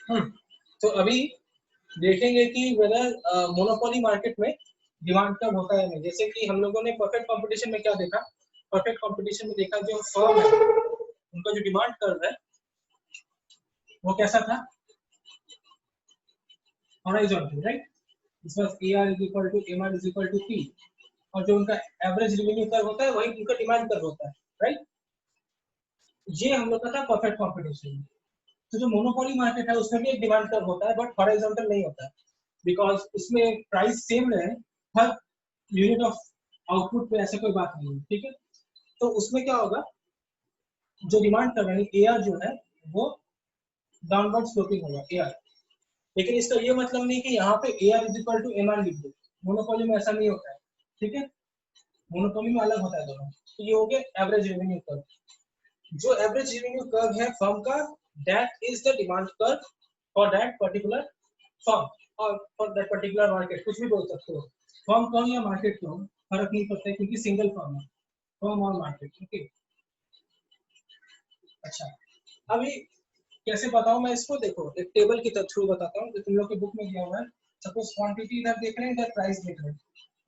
तो अभी देखेंगे कि वेदर मोनोपोली मार्केट में डिमांड कब होता है नहीं। जैसे कि हम लोगों ने परफेक्ट कंपटीशन में क्या देखा, परफेक्ट कंपटीशन में देखा जो फर्म है उनका जो डिमांड कर रहा है वो कैसा था, हॉरिजॉन्टल, राइट। इसमें AR is equal to MR is equal to P, और जो उनका एवरेज रेवेन्यू कर्व होता है वही उनका डिमांड कर्व होता है, राइट। ये हम लोग का था परफेक्ट कंपटीशन। तो जो मोनोपोली मार्केट है उसमें भी एक डिमांड कर्व होता है बट हॉरिजॉन्टल नहीं होता है, बिकॉज इसमें प्राइस सेम रहे हर यूनिट ऑफ आउटपुट पे, ऐसा कोई बात नहीं है, ठीक है। तो उसमें क्या होगा, जो डिमांड कर रहे हैं AR जो है वो डाउनवर्ड स्लोपिंग होगा AR। लेकिन इसका ये मतलब नहीं कि यहाँ पे AR is equal to MR लिख दो, मोनोपोली में ऐसा नहीं होता है, ठीक है। मोनोपोली में अलग होता है दोनों। तो ये हो गया एवरेज रेवेन्यू कर्व। जो एवरेज रेवेन्यू कर्व है फर्म का, that is the demand curve for that particular firm और फॉर दैट पर्टिकुलर मार्केट, कुछ भी बोल सकते हो, फर्म कहो या मार्केट कहो, फर्क नहीं पड़ता है क्योंकि सिंगल फर्म है, फर्म और मार्केट, ओके। अच्छा, अभी कैसे बताऊं मैं इसको, देखो एक टेबल के थ्रू बताता हूँ जो तुम लोग की बुक में दिया हुआ है। सपोज क्वांटिटी इधर देख रहे हैं, इधर प्राइस देख रहे हैं,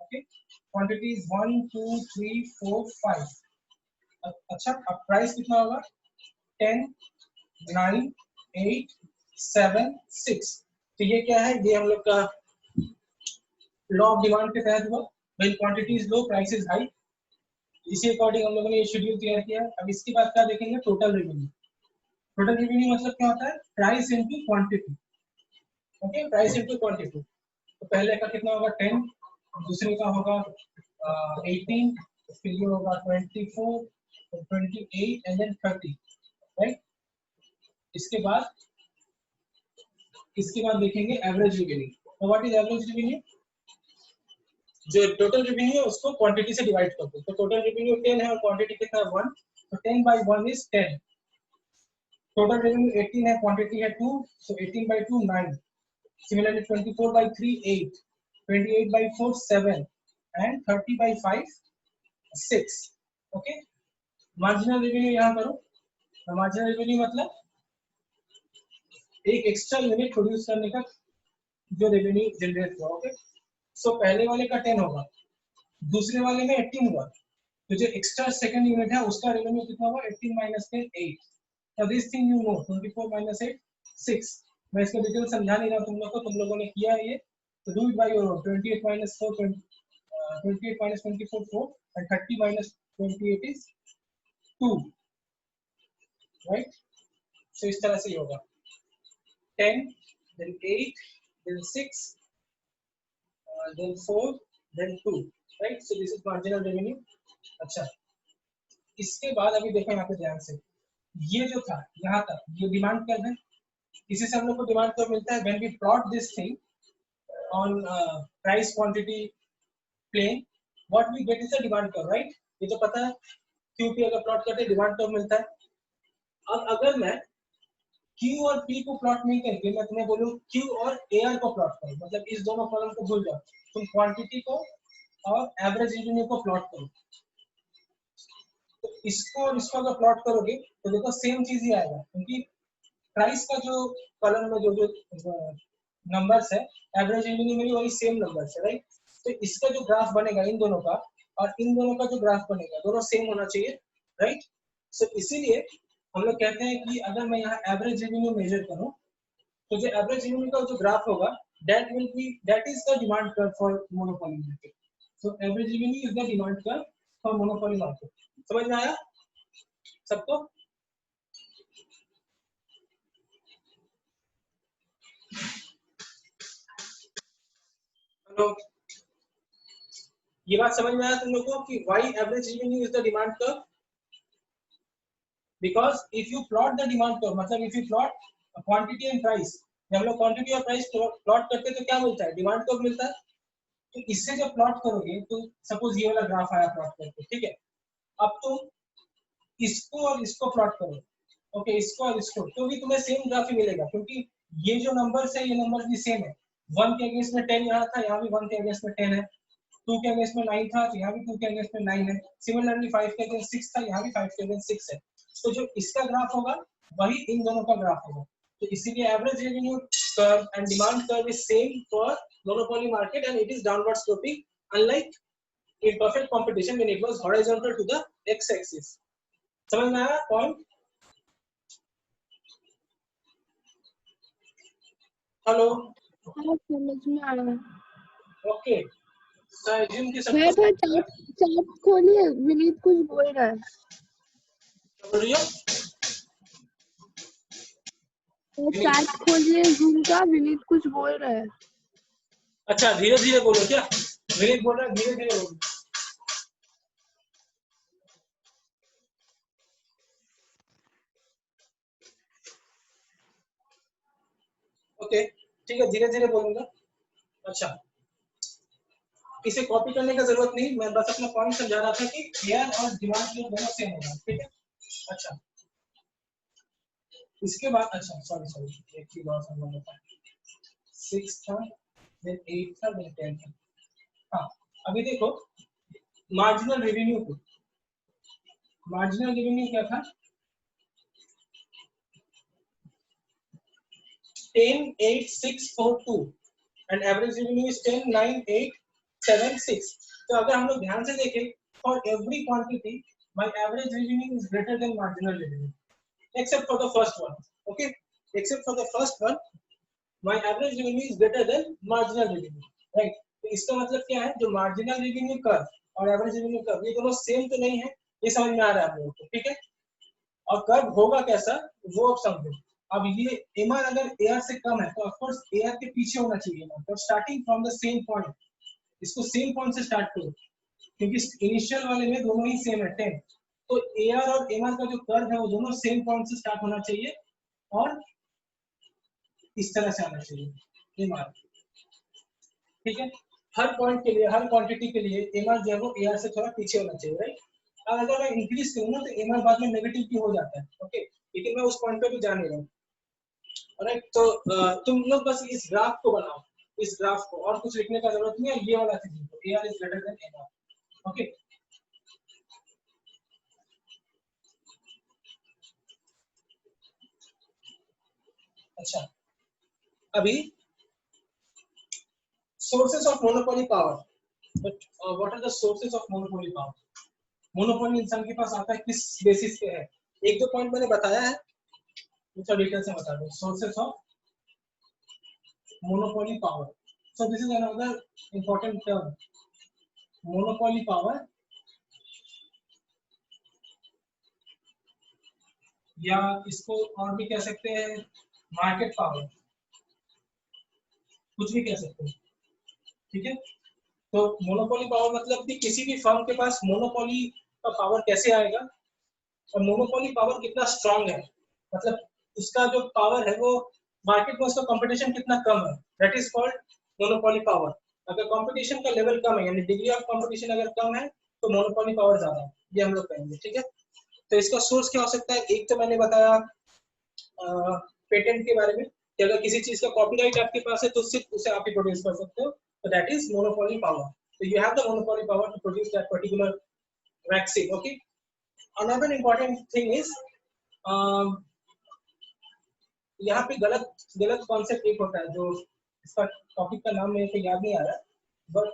ओके। क्वांटिटी 1 2 3 4 5। अच्छा, अब प्राइस कितना होगा, 10 9 8 7 6। तो ये क्या है, ये हम लोग का लॉ ऑफ डिमांड के तहत हुआ, when quantity is low price is high. इसी अकॉर्डिंग हम लोगों ने ये शेड्यूल तैयार किया। अब इसके बाद क्या देखेंगे, टोटल रेवेन्यू। टोटल रेवेन्यू मतलब क्या होता है, price into quantity, okay, price into quantity. तो पहले का कितना होगा 10, दूसरे का होगा 18, फिर ये होगा 24, 28 एंड देन 30, राइट। इसके बाद देखेंगे एवरेज रेवेन्यू। तो व्हाट इज एवरेज रेवेन्यू, जो टोटल रेवेन्यू है उसको क्वांटिटी से डिवाइड कर दो। तो टोटल रेवेन्यू 10 है और क्वांटिटी कितना है 1, तो 10 by 1 इज 10। टोटल रेवेन्यू 18 है, क्वांटिटी है 2, so 18 by 2 9। Similarly 24 by 3 8, 28 by 4 7 and 30 by 5 6, okay. Marginal revenue यहाँ करो। तो मार्जिनल रेवेन्यू मतलब एक एक्स्ट्रा यूनिट प्रोड्यूस करने का जो रेवेन्यू जनरेट हुआ, ओके। सो पहले वाले का 10 होगा, दूसरे वाले में 18 हुआ, तो जो एक्स्ट्रा सेकंड यूनिट है उसका रेवेन्यू कितना होगा, 18 minus 10 8। Now this thing you know, 24 minus 8 6। मैं इसका डिटेल समझा नहीं रहा तुम लोग को, तुम लोगों ने किया है ये, तो do it by your own. 28 minus 4 28 minus 24 4 and 30 minus 28 is 2, right. So इस तरह से ही होगा 10 then 8 then 6 then 4 then 2, right. So this is marginal revenue. अच्छा, इसके बाद अभी देखो यहाँ पे ध्यान से, ये जो था यहाँ तक ये डिमांड कर्व है, इसी से हम लोग को डिमांड कर्व मिलता है। When we plot this thing on price quantity plane, what we get is a demand curve, right. ये तो पता है, क्यू पी अगर प्लॉट करते हैं डिमांड कर्व मिलता है। अब अगर मैं क्यू और पी को प्लॉट नहीं करके मैं तुम्हें बोलूं क्यू और AR को प्लॉट करो, मतलब इस दोनों कॉलम को भूल जाओ, तुम क्वांटिटी को और एवरेज रेवेन्यू को प्लॉट करो। तो इसको और इसको अगर प्लॉट करोगे तो देखो सेम चीज ही आएगा, क्योंकि प्राइस का जो कॉलम में जो नंबर्स है, एवरेज रेवेन्यू में भी वही सेम नंबर्स है, राइट। तो इसका जो ग्राफ बनेगा इन दोनों का और इन दोनों का जो ग्राफ बनेगा दोनों सेम होना चाहिए, राइट। सो इसीलिए हम लोग कहते हैं कि अगर मैं यहाँ एवरेज रेवेन्यू मेजर करूँ तो जो एवरेज रेवेन्यू का जो ग्राफ होगा that is the demand curve for monopoly market. So average revenue is the demand curve for monopoly market. समझ में आया सबको? हेलो, ये बात समझ में आया तुम लोगों को कि why average revenue is the demand curve? Because if you plot the demand curve, मतलब if you plot quantity and price, जब हम लोग क्वांटिटी और प्राइस प्लॉट करते हैं तो क्या मिलता है, डिमांड कर्व मिलता है। तो इससे जब प्लॉट करोगे तो सपोज ये वाला ग्राफ आया प्लॉट करके, ठीक है। अब तुम इसको और इसको प्लॉट करो, ओके, इसको और इसको, तो भी तुम्हें सेम ग्राफ ही मिलेगा, क्योंकि ये जो नंबर्स है ये नंबर्स भी सेम है। 1 के अगेंस्ट में 10 यहाँ था, यहाँ भी 1 के अगेंस्ट में 10 है। 2 के अगेंस्ट में 9 था, तो यहाँ भी 2 के अगेंस्ट में 9 है। सिमिलरली 5 के अगेंस्ट 6 था, यहाँ भी 5 के अगेंस्ट 6 है। तो जो इसका ग्राफ होगा वही इन दोनों का ग्राफ होगा। तो इसीलिए average revenue curve and demand curve is same for monopoly market and it is downward sloping unlike in perfect competition when it was horizontal to the x axis. समझ में आया पॉइंट? हेलो, हाँ समझ में आ रहा है। ओके, so assume कि सब मैं तो चार्ट खोलिए, विनीत कुछ बोल रहा है। क्या बोल रही हो? तो चार्ट खोलिए जूम का, विनीत कुछ बोल रहा है। अच्छा, धीरे धीरे बोलो। क्या विनीत बोल रहा है? धीरे धीरे बोलो। ओके, ठीक है, धीरे धीरे बोलूंगा। अच्छा, इसे कॉपी करने का जरूरत नहीं, मैं बस अपना पॉइंट समझा रहा था कि एयर और डिमांड फ्लो दोनों सेम होगा। ठीक है, अच्छा, इसके बाद अच्छा सॉरी एक चीज और समझ लेता हूं। 6 था, देन 8 था, देन 10 था। हाँ, अभी देखो मार्जिनल रेवेन्यू को, मार्जिनल रेवेन्यू क्या था? 10,8,642 एंड एवरेज रेवेन्यू इज 10,9,876। तो अगर हम लोग ध्यान से देखें, for every quantity my average revenue is greater than marginal revenue except for the first one. Okay, except for the first one my average revenue is greater than marginal revenue, right? तो इसका मतलब क्या है? जो marginal revenue curve और average revenue curve ये दोनों same तो नहीं है, ये समझ में आ रहा है आप लोगों को? ठीक है, और कर्व होगा कैसा वो अब समझो। अब ये एमआर अगर एआर से कम है तो ऑफ कोर्स एआर के पीछे होना चाहिए, तो starting from the same point, इसको सेम पॉइंट से स्टार्ट करो क्योंकि इनिशियल वाले में दोनों ही सेम है 10। तो एआर और एमआर का जो कर्व है वो दोनों सेम पॉइंट से स्टार्ट होना चाहिए और इस तरह से आना चाहिए एमआर। ठीक है, हर पॉइंट के लिए, हर क्वांटिटी के लिए एमआर जो है वो एआर से थोड़ा पीछे होना चाहिए, राइट? अब अगर मैं इंक्रीज करूँ ना तो एमआर बाद में नेगेटिव भी हो जाता है। ओके, लेकिन मैं उस पॉइंट पे भी जा नहीं रहा हूँ। राइट, तो तुम लोग बस इस ग्राफ को बनाओ, इस ग्राफ को, और कुछ लिखने का जरूरत नहीं है, ये वाला चीज AR is greater than MR. Okay, अच्छा, अभी sources of monopoly power, but what are the sources of monopoly power? Monopoly इंसान के पास आता है किस बेसिस पे है? एक दो पॉइंट मैंने बताया है, थोड़ा डिटेल से बता दूं। Sources of monopoly power, so this is another important term, monopoly power, या इसको और भी कह सकते हैं मार्केट पावर, कुछ भी कह सकते हैं। ठीक है, तो मोनोपोली पावर मतलब कि किसी भी फर्म के पास मोनोपोली का पावर कैसे आएगा और मोनोपोली पावर कितना स्ट्रांग है, मतलब उसका जो पावर है वो मार्केट में उसका कंपटीशन कितना कम है, that is called monopoly power. अगर कंपटीशन का लेवल कम है यानी डिग्री ऑफ कंपटीशन अगर कम है तो मोनोपोली पावर ज्यादा है, ये हम लोग कहेंगे। ठीक है, तो इसका सोर्स क्या हो सकता है? एक तो मैंने बताया पेटेंट के बारे में कि अगर किसी चीज का कॉपीराइट आपके पास है तो सिर्फ उसे आप ही प्रोड्यूस कर सकते हो, तो that is monopoly power. So you have the monopoly power to produce that particular vaccine. Okay. Another important thing is यहाँ पे गलत कॉन्सेप्ट एक होता है, जो इसका टॉपिक का नाम मेरे को याद नहीं आ रहा, बट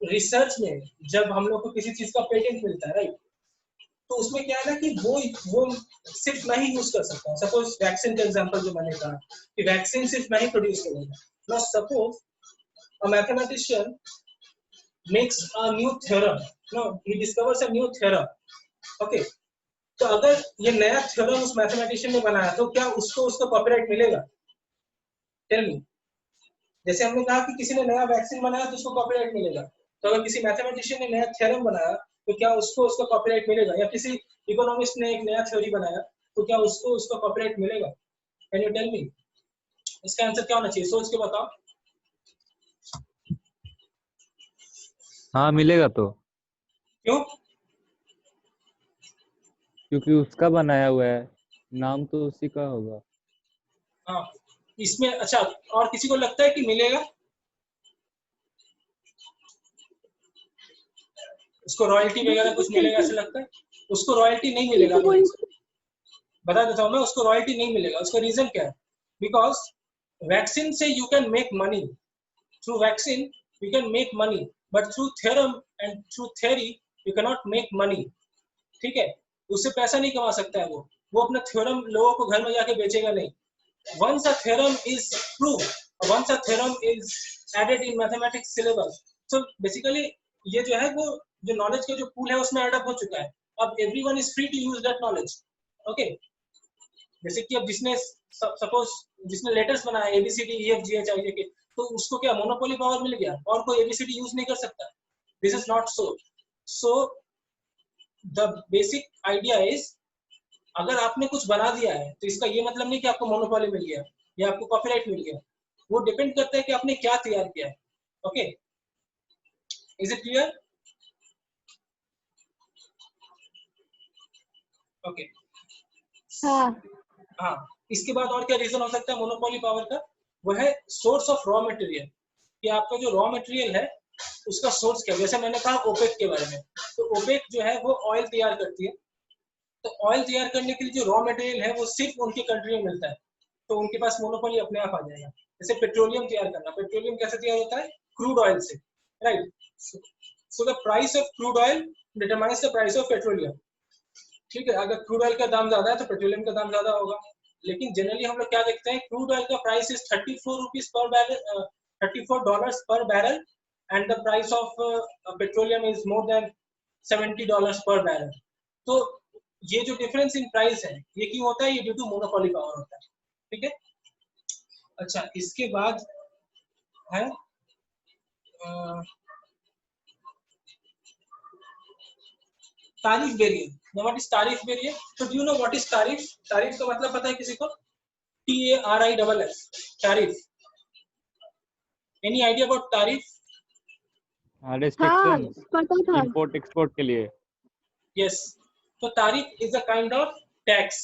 रिसर्च में जब हम लोग को किसी चीज का पेटेंट मिलता है, राइट, तो उसमें क्या है ना कि वो सिर्फ मैं ही यूज कर सकता हूँ। सपोज वैक्सीन का एग्जांपल जो मैंने कहा कि वैक्सीन सिर्फ मैं ही प्रोड्यूस करूंगा। Now suppose a mathematician makes a new theorem, no, he discovers a new theorem. Okay, तो अगर ये नया थ्योरम उस मैथमेटिशियन ने बनाया तो क्या उसको उसका कॉपीराइट मिलेगा? Tell me. जैसे हमने कहा कि किसी ने नया वैक्सीन बनाया तो उसको कॉपीराइट मिलेगा, तो अगर किसी मैथमेटिशियन ने नया थ्योरम बनाया तो क्या उसको उसका कॉपीराइट मिलेगा? या किसी इकोनॉमिस्ट ने एक नया थ्योरी बनाया तो क्या उसको उसका कॉपीराइट मिलेगा? Can you tell me? इसका आंसर क्या होना चाहिए? सोच के बताओ। हाँ मिलेगा तो, क्यों? क्योंकि उसका बनाया हुआ है, नाम तो उसी का होगा। हाँ, इसमें अच्छा, और किसी को लगता है कि मिलेगा? उसको रॉयल्टी वगैरह कुछ मिलेगा ऐसा लगता है? उसको रॉयल्टी नहीं मिलेगा। बता देता हूँ मैं, उसको रॉयल्टी नहीं मिलेगा। उसका रीजन क्या है? बिकॉज वैक्सीन से you can make money, through vaccine you can make money, but through theorem and through theory you can not make money. ठीक है, उससे पैसा नहीं कमा सकता है वो अपना थ्योरम लोगों को घर में जाके बेचेगा नहीं। once a theorem is proved, once a theorem is added in mathematics syllabus, so basically ये जो है वो जो नॉलेज का जो पूल है उसमें एड अप हो चुका है। अब everyone is free to use that knowledge. okay, जैसे कि अब जिसने सपोज जिसने लेटर्स बनाया ABCD EF GH I J K, तो उसको क्या मोनोपोली पावर मिल गया और कोई ABCD यूज नहीं कर सकता? This is not so. So the basic idea is, अगर आपने कुछ बना दिया है तो इसका ये मतलब नहीं कि आपको मोनोपोली मिल गया या आपको कॉपीराइट मिल गया। वो डिपेंड करता है कि आपने क्या तैयार किया है। Okay, is it clear? Okay, हाँ, इसके बाद और क्या रीजन हो सकता है मोनोपोली पावर का? वो है सोर्स ऑफ रॉ मटेरियल, कि आपका जो रॉ मटेरियल है उसका सोर्स क्या है। जैसे मैंने कहा ओपेक के बारे में, तो ओपेक जो है वो ऑयल तैयार करती है, तो ऑयल तैयार करने के लिए जो रॉ मटेरियल है वो सिर्फ उनकी कंट्री में मिलता है, तो उनके पास मोनोपोली अपने आप आ जाएगा। जैसे पेट्रोलियम तैयार करना, पेट्रोलियम कैसे तैयार होता है? क्रूड ऑयल से, right? So the price of crude oil determines the price of petroleum. ठीक है, अगर क्रूड ऑयल का दाम ज्यादा है तो पेट्रोलियम का दाम ज्यादा होगा। लेकिन जनरली हम लोग क्या देखते हैं, क्रूड ऑयल का price is 34 rupees per barrel, $34 पर barrel, and the price of petroleum is more than $70 पर बैरल। तो ये जो डिफरेंस इन प्राइस है ये क्यों होता है? ये ड्यू टू मोनोपोली पावर होता है। ठीक है, अच्छा, इसके बाद है तारीफ वेरिएंट। नाउ व्हाट इज तारीफ वेरिएंट? तो do you know what is तारीफ? तारीफ का मतलब पता है किसी को? TARIFF, तारीफ। एनी आइडिया अबाउट तारीफ? रिस्ट्रिक्शन पता था। इंपोर्ट एक्सपोर्ट के लिए। यस, तो तारीफ is a kind of tax.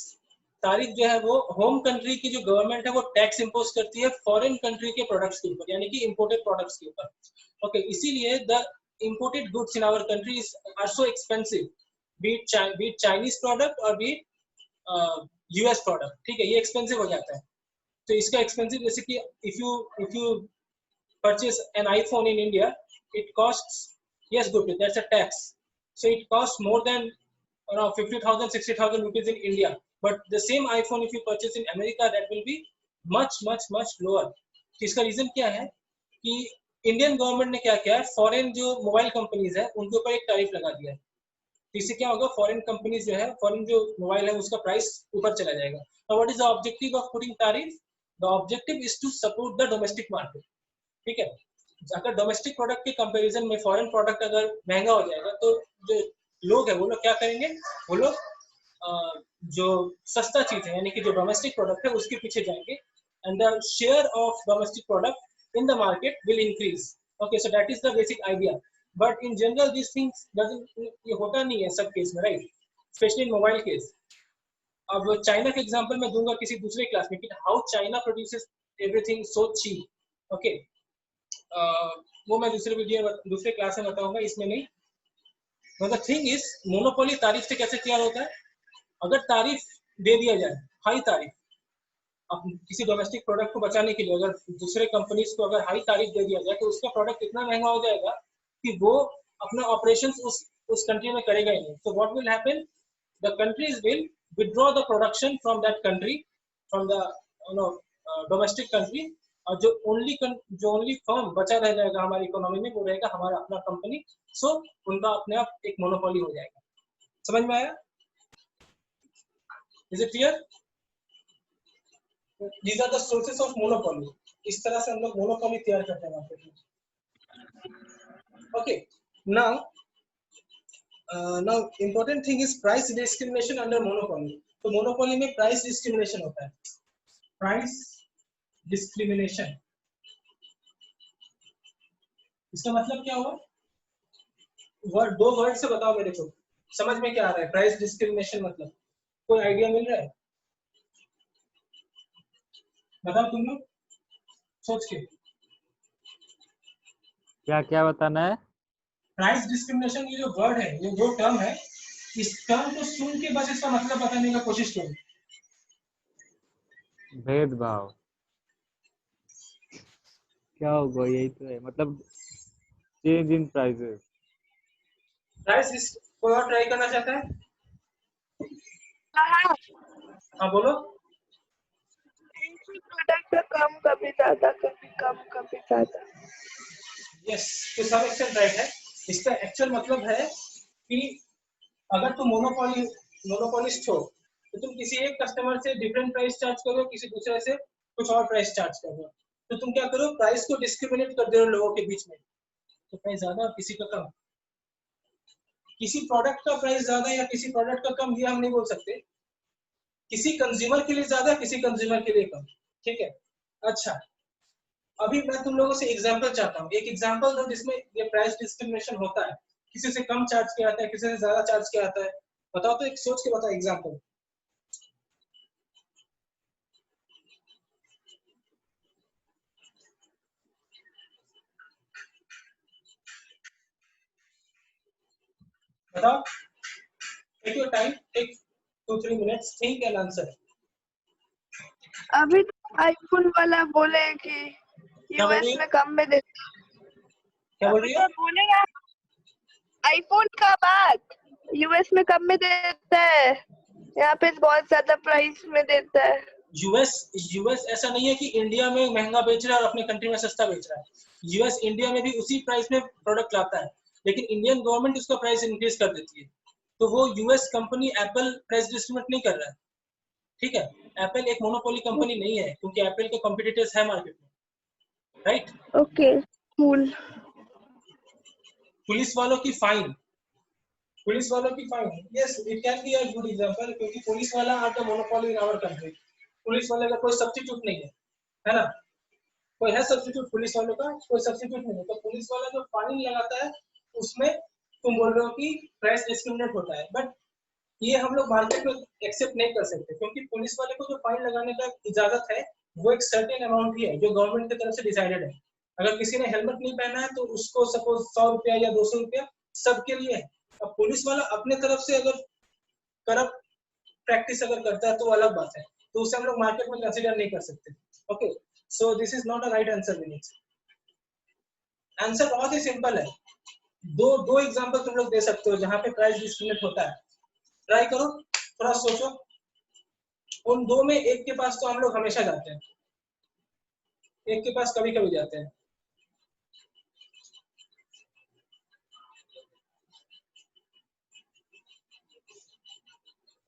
तारीफ जो है वो होम कंट्री की जो गवर्नमेंट है वो टैक्स इंपोज करती है फॉरेन कंट्री के प्रोडक्ट्स के ऊपर, यानी कि इंपोर्टेड प्रोडक्ट्स के ऊपर। ओके, इसीलिए the imported goods in our country are so expensive, be it Chinese product or be it US product। ठीक है, ये एक्सपेंसिव हो जाता है। तो इसका एक्सपेंसिव, जैसे कि if you purchase an iPhone in India, it costs, yes Gurpreet, that's a tax, so it costs more than around 50,000 60,000 rupees in India, but the same iPhone if you purchase in America, that will be much lower। तो इसका reason क्या है कि Indian government ने क्या किया है, foreign जो मोबाइल कंपनीज है उनके ऊपर एक टैरिफ लगा दिया है। इससे क्या होगा, फॉरेन कंपनीज जो है, फॉरेन जो मोबाइल है उसका प्राइस ऊपर चला जाएगा। तो what is the objective of putting tariff? The objective is to support the domestic market. ठीक है, अगर डोमेस्टिक प्रोडक्ट के कंपैरिजन में फॉरेन प्रोडक्ट अगर महंगा हो जाएगा तो जो लोग है वो लोग क्या करेंगे, वो लोग जो सस्ता चीज है यानी कि जो डोमेस्टिक प्रोडक्ट है उसके पीछे जाएंगे, and the share of domestic product in the market will increase. Okay, so that is the basic idea, but in general this things doesn't, ये होता नहीं है सब केस में, right? Specially in mobile case. अब चाइना के example मैं दूंगा किसी दूसरे क्लास में कि how China produces everything so cheap. Okay, वो मैं दूसरे क्लास में बताऊंगा, इसमें नहीं। द थिंग इज, मोनोपोली तारीफ से कैसे तैयार होता है? अगर तारीफ दे दिया जाए, हाई तारीफ, अब किसी डोमेस्टिक प्रोडक्ट को बचाने के लिए अगर दूसरे कंपनीज को अगर हाई तारीफ दे दिया जाए तो उसका प्रोडक्ट इतना महंगा हो जाएगा कि वो अपना ऑपरेशंस उस कंट्री में करेगा ही नहीं। तो what will happen, the countries will withdraw the production from that country, from the domestic country, और जो ओनली फर्म बचा रह जाएगा हमारी इकोनॉमी में वो रहेगा हमारा अपना कंपनी। सो उनका अपने आप एक मोनोपोली हो जाएगा। समझ में आया? Is it clear? These are the sources of monopoly। इस तरह से हम लोग मोनोपोली तैयार करते हैं मार्केट में। Okay, now important thing is price discrimination under monopoly। तो मोनोपोली में प्राइस डिस्क्रिमिनेशन होता है। प्राइस डिस्क्रिमिनेशन, इसका मतलब क्या हुआ? दो वर्ड से बताओ मेरे को, समझ में क्या आ रहा है? प्राइस डिस्क्रिमिनेशन मतलब कोई आइडिया मिल रहा है? बताओ तुम लोग सोच के। क्या क्या बताना है? प्राइस डिस्क्रिमिनेशन ये जो वर्ड है, ये जो टर्म है, इस टर्म को सुन के बस इसका मतलब बताने का कोशिश करो। भेदभाव क्या होगा, यही तो है मतलब, चेंज इन प्राइसेस। प्राइस कोई और ट्राई करना चाहता है? हाँ, हाँ बोलो। इसी प्रोडक्ट का कम, कभी ज्यादा, कभी कम, कभी ज्यादा। Yes, to some extent right है। इसका एक्चुअल मतलब है कि अगर तुम मोनोपोलिस्ट हो तो तुम किसी एक कस्टमर से डिफरेंट प्राइस चार्ज करो, किसी दूसरे से कुछ और प्राइस चार्ज करो, तो तुम क्या करो, प्राइस को डिस्क्रिमिनेट कर दे रहे हो लोगों के बीच में। तो प्राइस ज्यादा और किसी का कम, किसी प्रोडक्ट का प्राइस ज्यादा या किसी प्रोडक्ट का कम, ये हम नहीं बोल सकते। किसी कंज्यूमर के लिए ज्यादा, किसी कंज्यूमर के लिए कम। ठीक है। अच्छा, अभी मैं तुम लोगों से एग्जांपल चाहता हूँ, एक एग्जांपल दो जिसमें ये प्राइस डिस्क्रिमिनेशन होता है, किसी से कम चार्ज किया जाता है, किसी से ज्यादा चार्ज किया जाता है। बताओ तो, एक सोच के बताओ एग्जांपल। बताओ, take your time, take 2-3 minutes, think and answer. अभी आईफोन वाला बोले कि क्या बोल रही यूएस हो? में कम में देते। क्या बोल अभी रही तो हो? बोले ना आईफोन का बात, यूएस में कम में देता है, यहाँ पे बहुत ज्यादा प्राइस में देता है। यूएस ऐसा नहीं है कि इंडिया में महंगा बेच रहा है और अपने कंट्री में सस्ता बेच रहा है। यूएस इंडिया में भी उसी प्राइस में प्रोडक्ट लाता है, लेकिन इंडियन गवर्नमेंट उसका प्राइस इंक्रीज कर देती है। तो वो US company Apple price discriminate नहीं कर रहा है। ठीक है। एप्पल एक मोनोपोली कंपनी नहीं है, क्योंकि एप्पल के कॉम्पिटिटर्स है मार्केट में, राइट। Okay, cool. पुलिस वालों की फाइन, पुलिस वालों की fine, yes it can be a good example, क्योंकि पुलिस वाला are the monopoly in our country. Police वाले का कोई सब्स्टिट्यूट नहीं है ना? कोई है सब्स्टिट्यूट पुलिस वालों का? कोई सब्स्टिट्यूट नहीं है। तो पुलिस वाला जो फाइन लगाता है उसमें तुम बोल रहे हो कि प्राइस डिस्क्रिमिनेट होता है, बट ये हम लोग मार्केट में एक्सेप्ट नहीं कर सकते, क्योंकि पुलिस वाले को जो फाइन लगाने का इजाजत है वो एक सर्टेन अमाउंट ही है जो गवर्नमेंट की तरफ से डिसाइडेड है। अगर किसी ने हेलमेट नहीं पहना है तो उसको सपोज 100 रुपया या 200 रुपया सबके लिए है। अब पुलिस वाला अपने तरफ से अगर करप्ट प्रैक्टिस अगर करता है तो वो अलग बात है, तो उसे हम लोग मार्केट में कंसीडर नहीं कर सकते। Okay, so this is not a right answer. Vineet, answer बहुत ही सिंपल है। दो दो एग्जांपल तुम लोग दे सकते हो जहां पे प्राइस डिस्क्रिमिनेट होता है। ट्राई करो, थोड़ा सोचो। उन दो में एक के पास तो हम लोग हमेशा जाते हैं, एक के पास कभी कभी जाते हैं।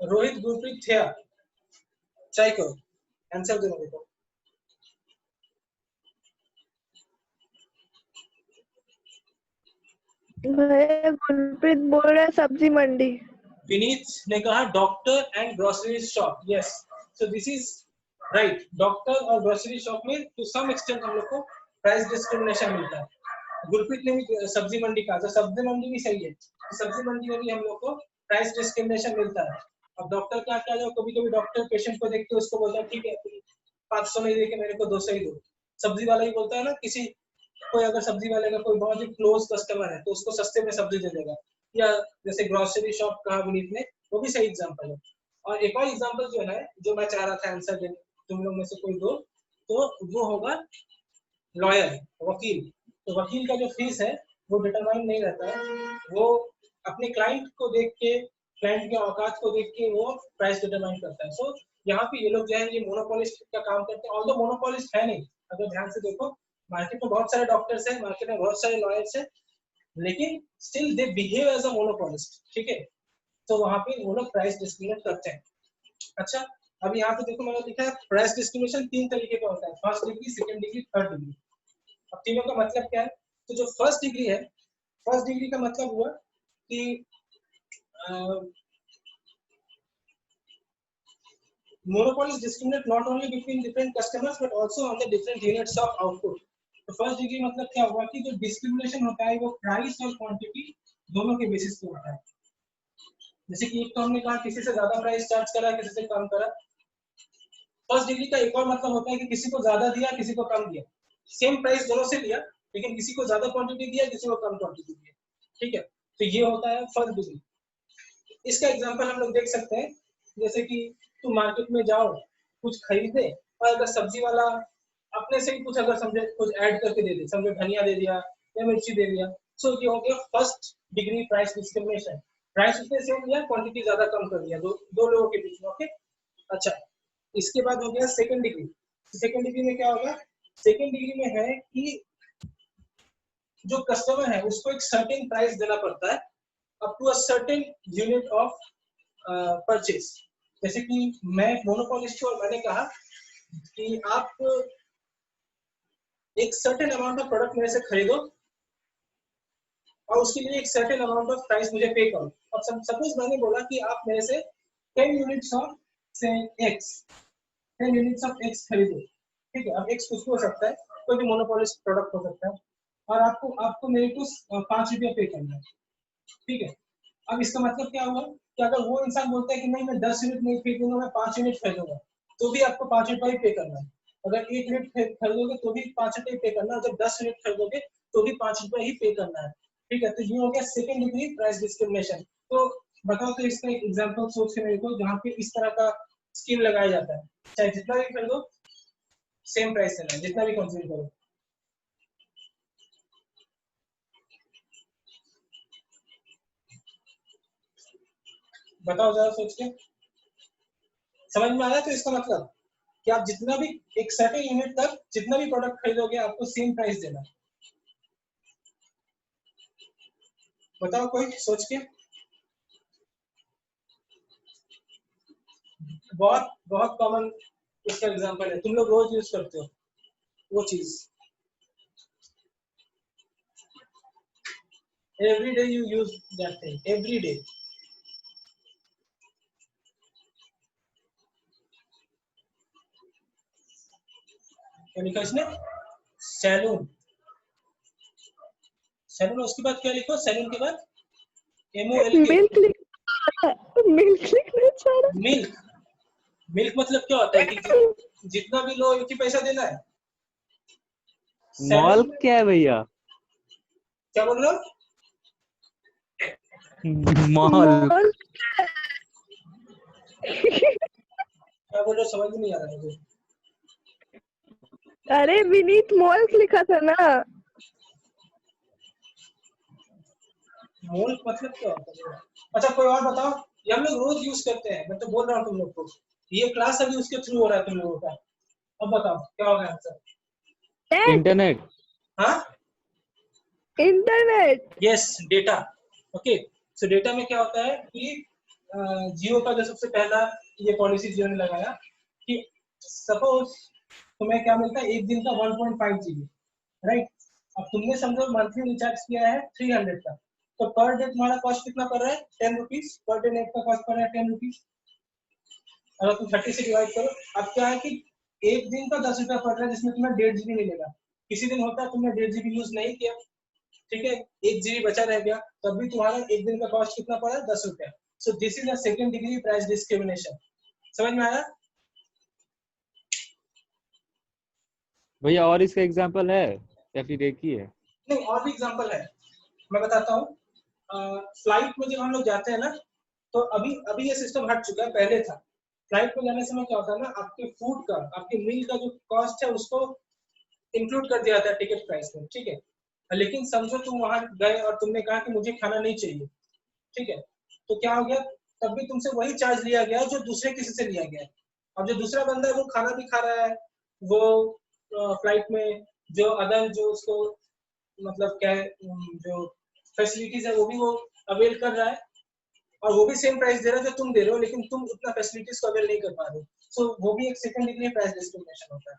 रोहित, गुरप्रीत, थिया, ट्राई करो, आंसर दो मेरे को। भैया गुरप्रीत बोल रहा है सब्जी मंडी। विनीत ने कहा doctor and grocery shop. Yes, so this is right. Doctor और ग्रोसरी शॉप में टू सम एक्सटेंट हम लोग को प्राइस डिस्क्रिमिनेशन मिलता है। गुरप्रीत ने भी सब्जी मंडी कहा, तो सब्जी मंडी भी सही है। सब्जी मंडी में भी हम लोग को प्राइस डिस्क्रिमिनेशन मिलता है। अब डॉक्टर क्या क्या जो कभी कभी डॉक्टर पेशेंट को देख के उसको बोलता है ठीक है 500 नहीं देके मेरे को 200 ही दो। सब्जी वाला ही बोलता है ना, किसी कोई अगर सब्जी वाले का कोई बहुत ही क्लोज कस्टमर है तो उसको सस्ते में सब्जी दे देगा। या जैसे ग्रोसरी शॉप कहा विनीत ने, वो भी सही एग्जांपल है। और एक और एग्जांपल जो है जो मैं चाह रहा था आंसर देने, तुम लोग में से कोई दो, तो वो होगा लॉयर, वकील। तो वकील का जो फीस है वो डिटरमाइन नहीं रहता है, वो अपने क्लाइंट को देख के, क्लाइंट के औकात को देख के वो प्राइस डिटरमाइन करता है। सो यहाँ पे ये लोग जो है ये मोनोपोलिस्ट का काम करते हैं, ऑल्दो मोनोपोलिस्ट है नहीं। अगर ध्यान से देखो, मार्केट में बहुत सारे डॉक्टर्स हैं, मार्केट में बहुत सारे लॉयर्स हैं, लेकिन still they behave as a monopolist. ठीक है, तो वहां पे वो लोग प्राइस डिस्क्रिमिनेट करते हैं। अच्छा, अब यहाँ पे देखो मैंने लिखा है प्राइस डिस्क्रिमिनेशन 3 तरीके का होता है, first degree, second degree, third degree. अब तीनों का मतलब क्या है? तो जो फर्स्ट डिग्री है, फर्स्ट डिग्री का मतलब हुआ कि monopolies discriminate not only between different customers but also on the different units of output। तो फर्स्ट डिग्री मतलब क्या हुआ कि जो डिस्क्रिमिनेशन होता है वो प्राइस और क्वांटिटी दोनों के बेसिस पे होता है। जैसे कि एक तो हमने कहा किसी से ज्यादा प्राइस चार्ज करा, किसी से कम करा। फर्स्ट डिग्री का एक और मतलब होता है कि किसी को ज्यादा दिया, किसी को कम दिया, सेम प्राइस दोनों से लिया, लेकिन किसी को ज्यादा क्वांटिटी दिया, किसी को कम क्वांटिटी दिया। ठीक है, तो ये होता है फर्स्ट डिग्री। इसका एग्जांपल हम लोग देख सकते हैं, जैसे कि तुम मार्केट में जाओ कुछ खरीदे और अगर सब्जी वाला अपने से ही कुछ अगर समझे कुछ ऐड करके दे दे, समझो धनिया दे दिया या मिर्ची दे दिया, सो ये हो गया first degree price discrimination. Price उसने सेम दिया, क्वांटिटी ज्यादा कम कर दिया दो लोगों के बीच में। ओके, अच्छा इसके बाद हो गया सेकंड डिग्री। सेकंड डिग्री में क्या होगा? सेकंड डिग्री में है कि जो कस्टमर है उसको एक सर्टेन प्राइस देना पड़ता है up to a certain unit of purchase. जैसे कि मैं मोनोपोलिस्ट हूं और मैंने कहा कि आप एक सर्टेन अमाउंट ऑफ प्रोडक्ट मेरे से खरीदो और उसके लिए एक सर्टेन अमाउंट ऑफ प्राइस मुझे पे करो। अब सपोज मैंने बोला कि आप मेरे से 10 यूनिट्स ऑफ से एक्स 10 यूनिट्स ऑफ एक्स खरीदो, ठीक है। अब एक्स कुछ हो सकता है, कोई भी मोनोपोलिस्ट प्रोडक्ट हो सकता है, और आपको मेरे को 5 रुपया पे करना है, ठीक है। अब इसका मतलब क्या हुआ कि अगर वो इंसान बोलता है कि नहीं मैं 10 यूनिट नहीं खरीदूंगा, मैं 5 यूनिट खरीदूंगा, तो भी आपको 5 रुपया ही पे करना है। अगर 1 यूनिट खरीदोगे तो भी 5 रुपये पे करना है, जब 10 यूनिट खरीदोगे तो भी 5 रुपये ही पे करना है, ठीक है। तो ये हो गया सेकंड डिग्री प्राइस डिस्क्रिमिनेशन। तो बताओ तो इसका एक एग्जांपल सोच के मेरे को जहाँ पे इस तरह का स्कीम लगाया जाता है, चाहे जितना भी खरीदो सेम प्राइस देना है, जितना भी कंज्यूम करो। बताओ जरा सोच के, समझ में आया? तो इसका मतलब कि आप जितना भी एक सर्टेन यूनिट तक जितना भी प्रोडक्ट खरीदोगे आपको सेम प्राइस देना है। बताओ कोई सोच के। बहुत बहुत कॉमन इसका एग्जांपल है, तुम लोग रोज यूज करते हो वो चीज। Every day you use that thing, every day. क्या लिखा इसमें? सैलून। सैलून, उसके बाद क्या लिखो? सैलून के बाद MOLK। मिल्क लिखना चाह रहा। मिल्क। मिल्क मतलब क्या होता है कि जितना भी लो एक ही पैसा देना है। मॉल सैलून में क्या है भैया? क्या बोल रहे हो? मॉल। मॉल। क्या बोल रहे हो समझ में नहीं आ रहा मुझे। अरे विनीत मॉल लिखा था ना। मॉल मतलब क्या होता है? अच्छा कोई और बताओ। ये हम लोग रोज यूज करते हैं, मैं तो बोल रहा हूँ तुम लोग को, ये क्लास अभी उसके थ्रू हो रहा है तुम लोगों का। अब बताओ क्या होगा आंसर? इंटरनेट। हाँ, इंटरनेट। Yes, data. ओके, सो डेटा में क्या होता है कि जियो का जो सबसे पहला ये पॉलिसी जियो ने लगाया कि सपोज तुम्हें क्या मिलता है एक दिन का 1.5 GB, राइट। अब तुमने समझो मंथली रिचार्ज किया है 300 का, तो पर डे तुम्हारा कॉस्ट कितना पड़ रहा है? 10 रुपीज पर डे। नेट का कॉस्ट पड़ रहा है 10 रुपीज। अगर तुम 30 से डिवाइड करो, अब क्या है कि एक दिन का 10 रुपया पड़ रहा है जिसमें तुम्हें 1.5 GB मिलेगा। किसी दिन होता है तुमने 1.5 GB यूज नहीं किया, ठीक है, 1 GB बचा रह गया, तब भी तुम्हारा एक दिन का कॉस्ट कितना पड़ा? 10 रुपया। So this is a second degree price discrimination. समझ में आया? भैया और इसका एग्जांपल है या फिर एक ही है? नहीं, और भी एग्जांपल है, मैं बताता हूँ। फ्लाइट में जब हम लोग जाते हैं ना, तो अभी अभी ये सिस्टम हट चुका है, पहले था। फ्लाइट में जाने समय क्या होता है ना, आपके फूड का, आपके मील का जो कॉस्ट है उसको इंक्लूड कर दिया जाता है टिकट प्राइस में, ठीक है। लेकिन समझो तुम वहां गए और तुमने कहा कि मुझे खाना नहीं चाहिए, ठीक है, तो क्या हो गया? तब भी तुमसे वही चार्ज लिया गया जो दूसरे किसी से लिया गया। अब जो दूसरा बंदा है वो खाना भी खा रहा है, वो फ्लाइट में जो अदर जो उसको मतलब क्या है, जो फैसिलिटीज है वो भी वो अवेल कर रहा है, और वो भी सेम प्राइस दे रहा है जो तुम दे रहे हो, लेकिन तुम उतना फैसिलिटीज को अवेल नहीं कर पा रहे हो। सो वो भी एक सेकंड डिग्री प्राइस डिस्क्रिमिनेशन होता है।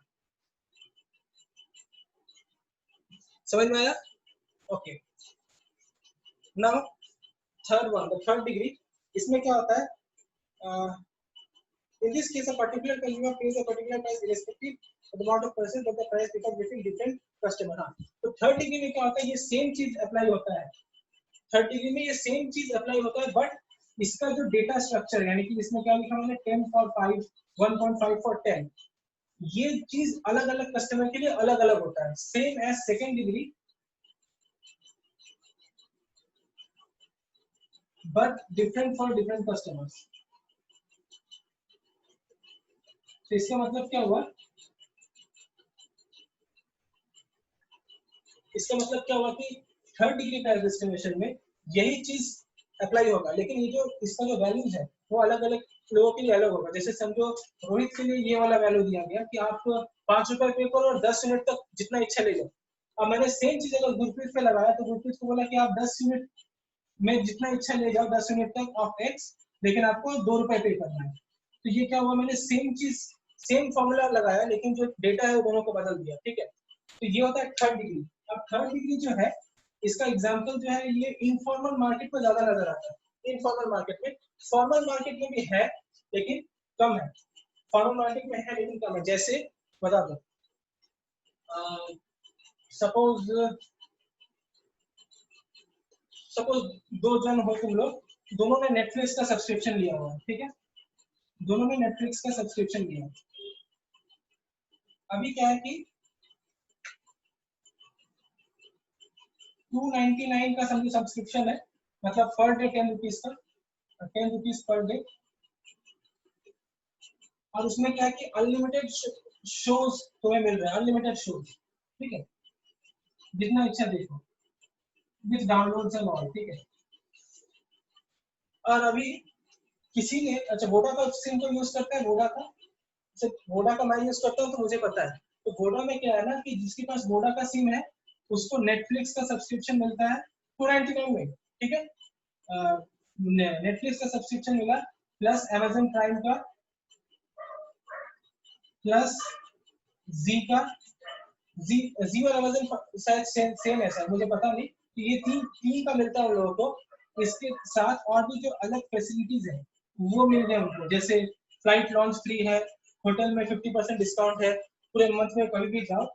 समझ में आया? Okay, now third one, the third degree. इसमें क्या होता है? In this case, a particular consumer pays a particular price irrespective of the amount of purchase, but the price differs between different customer। हाँ, तो थर्ड डिग्री में क्या होता है? ये सेम चीज अप्लाई होता है। थर्ड डिग्री में ये सेम चीज अप्लाई होता है, बट इसका जो डेटा स्ट्रक्चर है, यानी कि इसमें क्या लिखा मैंने 10 for 5, 1.5 for 10, ये चीज अलग अलग कस्टमर के लिए अलग अलग होता है, same as second degree, but different for different customers. तो इसका मतलब क्या हुआ, इसका मतलब क्या हुआ कि थर्ड डिग्री प्राइस डिस्क्रिमिनेशन में यही चीज अप्लाई होगा, लेकिन ये जो इसका जो वैल्यूज है वो अलग अलग लोगों के लिए अलग होगा। जैसे समझो रोहित के लिए ये वाला वैल्यू दिया गया कि आप 5 रुपए पे करो और 10 यूनिट तक जितना इच्छा ले जाओ। अब मैंने सेम चीज अगर गुरप्रीत पे लगाया तो गुरप्रीत को बोला कि आप 10 यूनिट में जितना इच्छा ले जाओ 10 यूनिट तक ऑफ एक्स, लेकिन आपको 2 रुपए पे करना है। तो ये क्या हुआ, मैंने सेम चीज सेम फॉर्मूला लगाया लेकिन जो डेटा है वो दोनों को बदल दिया। ठीक है, तो ये होता है थर्ड डिग्री। अब थर्ड डिग्री जो है इसका एग्जांपल जो है ये इनफॉर्मल मार्केट में ज्यादा नजर आता है। इनफॉर्मल मार्केट में, फॉर्मल मार्केट में भी है लेकिन कम है। फॉर्मल मार्केट में है लेकिन कम है। जैसे बता दो, सपोज दो जन हो तुम लोग, दोनों ने नेटफ्लिक्स का सब्सक्रिप्शन लिया हुआ है। ठीक है, दोनों ने नेटफ्लिक्स का सब्सक्रिप्शन लिया। अभी क्या है कि 299 का समझो सब्सक्रिप्शन है, मतलब पर डे 10 रुपीज का, 10 रुपीज पर डे। और उसमें क्या है कि अनलिमिटेड शोज तुम्हें मिल रहा है, अनलिमिटेड शोज। ठीक है, जितना इच्छा देखो विद डाउनलोड्स एंड ऑल। ठीक है, और अभी किसी ने, अच्छा वोडा का सिम को यूज करता है, वोडा का, वोडा का मैं यूज करता हूँ तो मुझे पता है। तो वोडा में क्या है ना कि जिसके पास वोडा का सिम है उसको नेटफ्लिक्स का सब्सक्रिप्शन मिलता है 299 में। ठीक है, नेटफ्लिक्स का सब्सक्रिप्शन मिला प्लस अमेजन प्राइम का प्लस जी का, जी और अमेजन शायद सेम है सर, मुझे पता नहीं। तो ये तीन का मिलता है उन लोगों को। इसके साथ और भी जो अलग फैसिलिटीज है वो मिल गए उनको, जैसे फ्लाइट लॉन्च फ्री है, होटल में 50% डिस्काउंट है पूरे मंथ में कभी भी जाओ।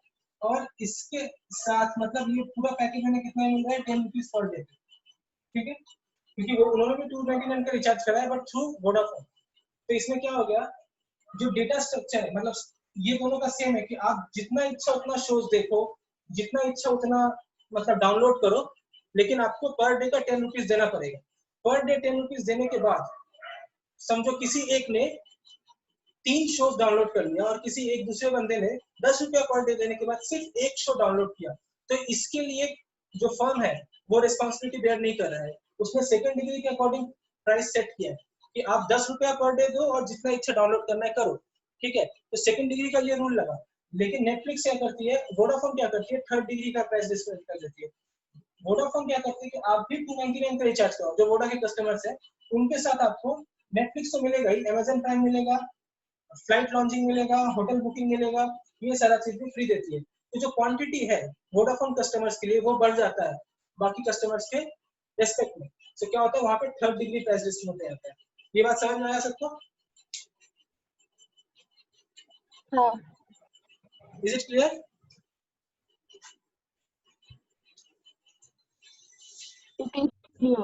और इसके साथ मतलब ये पूरा पैकेज हमें कितना मिल रहा है, 10 रुपीज पर डे। ठीक है, क्योंकि वो उन्होंने भी 299 का रिचार्ज करा है बट थ्रू वोडाफोन। तो इसमें क्या हो गया, जो डेटा स्ट्रक्चर है मतलब ये दोनों का सेम है कि आप जितना इच्छा उतना शोज देखो, जितना इच्छा उतना मतलब डाउनलोड करो, लेकिन आपको पर डे का 10 रुपीज देना पड़ेगा। पर डे 10 रुपीज देने के बाद समझो किसी एक ने 3 शोज डाउनलोड कर लिया और किसी एक दूसरे बंदे ने 10 रुपया पर डे देने के बाद सिर्फ एक शो डाउनलोड किया, तो इसके लिए जो फर्म है वो रिस्पॉन्सिबिलिटी बेयर नहीं कर रहा है। उसने सेकंड डिग्री के अकॉर्डिंग प्राइस सेट किया है कि आप 10 रुपया पर डे दो और जितना इच्छा डाउनलोड करना है करो। ठीक है, तो सेकंड डिग्री का ये रूल लगा। लेकिन नेटफ्लिक्स क्या करती है, वोडाफोन क्या करती है, थर्ड डिग्री का प्राइस डिस्क्राइब कर देती है। वोडाफोन क्या करती है कि आप भी 299 का रिचार्ज करो, जो वोडा के कस्टमर्स है उनके साथ आपको नेटफ्लिक्स तो मिलेगा ही, अमेजन प्राइम मिलेगा, फ्लाइट लॉन्चिंग मिलेगा, होटल बुकिंग मिलेगा, ये सारा चीज भी फ्री देती है। तो जो क्वांटिटी है वोडाफोन कस्टमर्स के लिए वो बढ़ जाता है बाकी कस्टमर्स के रेस्पेक्ट में। तो क्या होता है वहां पे थर्ड डिग्री प्राइस डिस्क्रिमिनेशन आता है। ये बात समझ में आया सबको? हाँ, is it clear? it is clear.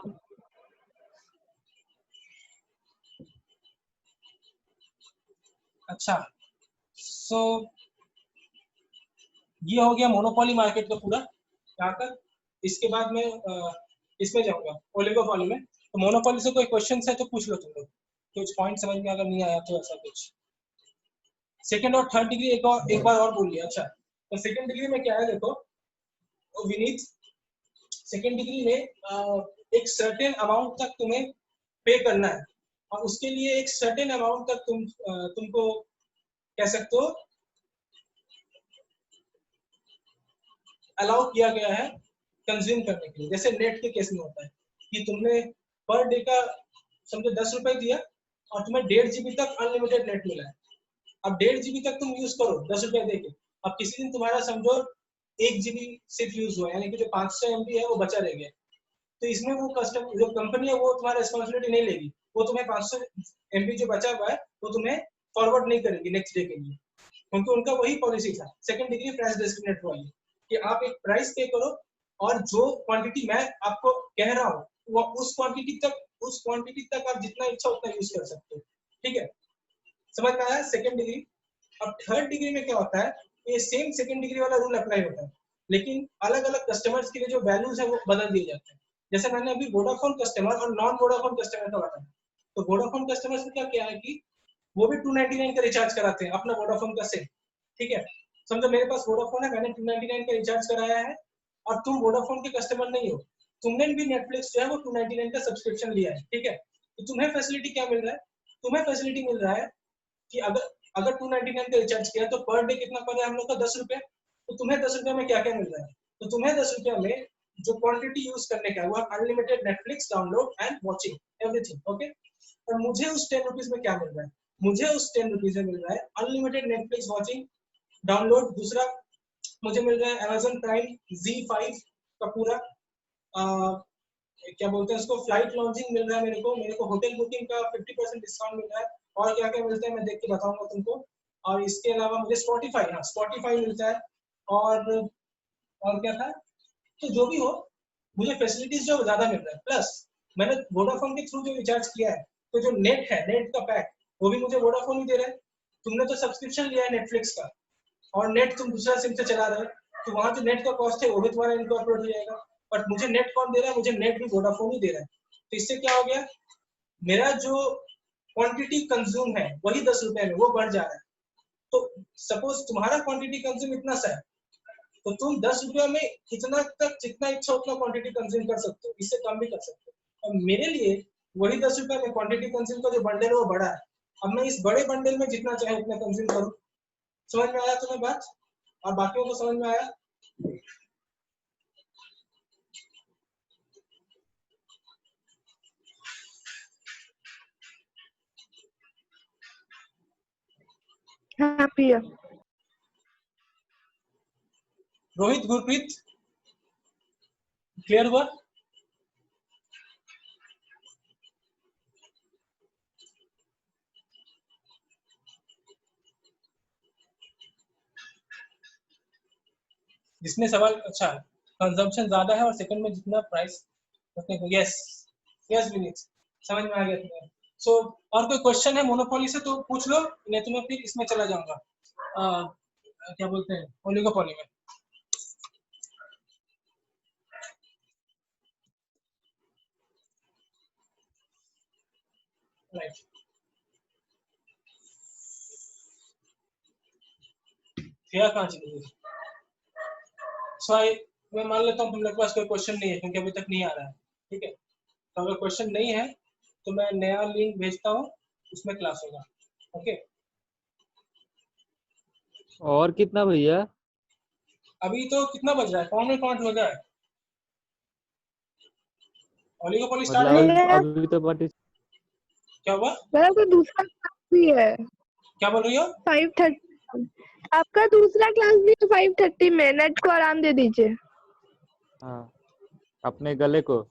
अच्छा, सो ये हो गया मोनोपोली मार्केट का पूरा यहाँ तक। इसके बाद में इसमें जाऊंगा ओलिगोपोली में। तो मोनोपोली से कोई क्वेश्चन है तो पूछ लो तुम लोग, कुछ पॉइंट समझ में अगर नहीं आया तो ऐसा कुछ। सेकंड और थर्ड डिग्री एक बार और बोल लिया। अच्छा, तो सेकंड डिग्री में क्या है देखो विनीत, सेकंड डिग्री में एक सर्टेन अमाउंट तक तुम्हें पे करना है और उसके लिए एक सर्टेन अमाउंट तक तुमको कह सकते हो अलाउ किया गया है कंज्यूम करने के लिए। जैसे नेट के केस में होता है कि तुमने पर डे का समझो 10 रुपए दिया और तुम्हें 1.5 GB तक अनलिमिटेड नेट मिला है। अब 1.5 GB तक तुम यूज करो 10 रुपए देके। अब किसी दिन तुम्हारा समझो 1 GB सिर्फ यूज हुआ, यानी कि जो 500 MB है वो बचा रह गया। तो इसमें वो कस्टमर जो कंपनी है वो तुम्हारा रिस्पॉन्सिबिलिटी नहीं लेगी, वो तुम्हें 500 MB जो बचा हुआ है वो तुम्हें फॉरवर्ड नहीं करेगी नेक्स्ट डे के लिए, क्योंकि उनका वही पॉलिसी था सेकंड डिग्री प्राइस डिस्क्रिमिनेट वाली कि आप एक प्राइस पे करो और जो क्वांटिटी मैं आपको कह रहा हूँ वो उस क्वांटिटी तक आप जितना इच्छा उतना यूज कर सकते हो। ठीक है, समझ में आया सेकंड डिग्री? अब थर्ड डिग्री में क्या होता है, ये सेम सेकंड डिग्री वाला रूल अप्लाई होता है लेकिन अलग अलग कस्टमर्स के लिए जो वैल्यूज है वो बदल दिए जाते हैं। जैसे मैंने अभी वोडाफोन कस्टमर और नॉन वोडाफोन कस्टमर का बताया, तो वोडाफोन कस्टमर्स में क्या है कि वो भी 299 का रिचार्ज कराते हैं अपना वोडाफोन का सिम, ठीक है। समझो मेरे पास वोडाफोन है, मैंने 299 का रिचार्ज कराया है, और तुम वोडाफोन के कस्टमर नहीं हो, तुमने भी नेटफ्लिक्स जो है वो 299 का सब्सक्रिप्शन लिया है, ठीक है। तो तुम्हें फैसिलिटी क्या मिल रहा है? तुम्हें फैसिलिटी मिल रहा है कि अगर 299 का रिचार्ज किया तो पर डे कितना पड़ रहा है हम लोग का? 10 रुपये। तो तुम्हें 10 रुपये में क्या क्या मिल रहा है? तो तुम्हें 10 रुपये में जो क्वांटिटी यूज करने का है वो unlimited Netflix download and watching everything, okay. और मुझे उस 10 रुपीज में क्या मिल रहा है? मुझे उस 10 रुपीज में मिल रहा है अनलिमिटेड नेटफ्लिक्स वॉचिंग डाउनलोड। दूसरा मुझे मिल रहा है अमेजन प्राइम Z5 का पूरा क्या बोलते हैं उसको, फ्लाइट लॉन्चिंग मिल रहा है मेरे को होटल बुकिंग का 50% डिस्काउंट मिल रहा है। और क्या क्या मिलता है मैं देख के बताऊंगा तुमको। और इसके अलावा मुझे स्पॉटिफाई, हाँ स्पॉटिफाई मिलता है। और क्या था, तो जो भी हो मुझे फैसिलिटीज जो ज्यादा मिल रहा है। प्लस मैंने वोडाफोन के थ्रू जो रिचार्ज किया है, तो जो नेट है, नेट का पैक वो भी मुझे वोडाफोन ही दे रहा है। तुमने तो सब्सक्रिप्शन लिया है नेटफ्लिक्स का, और नेट तुम दूसरा सिम से चला रहे हो, तो वहां जो नेट का कॉस्ट है वो भी तुम्हारा इनकॉर्पोरेट हो जाएगा। बट मुझे नेट कौन दे रहा है? मुझे नेट भी वोडाफोन ही दे रहा है। तो इससे क्या हो गया, मेरा जो क्वांटिटी कंज्यूम है वही 10 रुपए में वो बढ़ जा रहा है। तो सपोज तुम्हारा क्वांटिटी कंज्यूम इतना सा है, तो तुम 10 रुपये में इतना तक जितना इच्छा उतना क्वांटिटी कंज्यूम कर सकते हो, इससे कम भी कर सकते हो। और मेरे लिए वही 10 रुपये में क्वांटिटी कंज्यूम का जो बंडल है वो बड़ा है। अब मैं इस बड़े बंडल में जितना चाहे उतना कंज्यूम करूँ। समझ में आया तुम्हें बात? और बाकियों को समझ में आया? हाँ भैया। रोहित, गुरप्रीत, क्लियर हुआ? जिसने सवाल, अच्छा कंजम्पशन ज्यादा है और सेकंड में जितना प्राइस रखने को, यस यस विनीत समझ में आ गया तुम्हें। सो और कोई क्वेश्चन है मोनोपोली से तो पूछ लो, नहीं तो मैं फिर इसमें चला जाऊंगा, क्या बोलते हैं, ओलिगोपोली में। राइट, क्या कहाँ चली गई? सो मैं मान लेता हूँ तुम लोग के पास कोई क्वेश्चन नहीं है क्योंकि अभी तक नहीं आ रहा है, ठीक है। तो अगर क्वेश्चन नहीं है तो मैं नया लिंक भेजता हूँ, उसमें क्लास होगा, ओके। और कितना भैया? अभी तो कितना बज रहा है? कौन में काउंट हो रहा है? ओलिगोपोली स्टार्ट मतलब है? अभी तो पार्टी क्या हुआ? मेरा तो दूसरा क्लास भी है क्या बोल रही हो? 5:30। आपका दूसरा क्लास भी है 5:30 में। नेट को आराम दे दीजिए। हाँ, अपने गले को।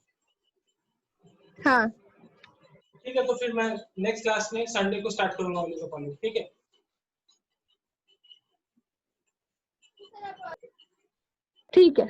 हाँ ठीक है, तो फिर मैं नेक्स्ट क्लास में संडे को स्टार्ट करूंगा ओलिगोपोली, ठीक है। ठीक है।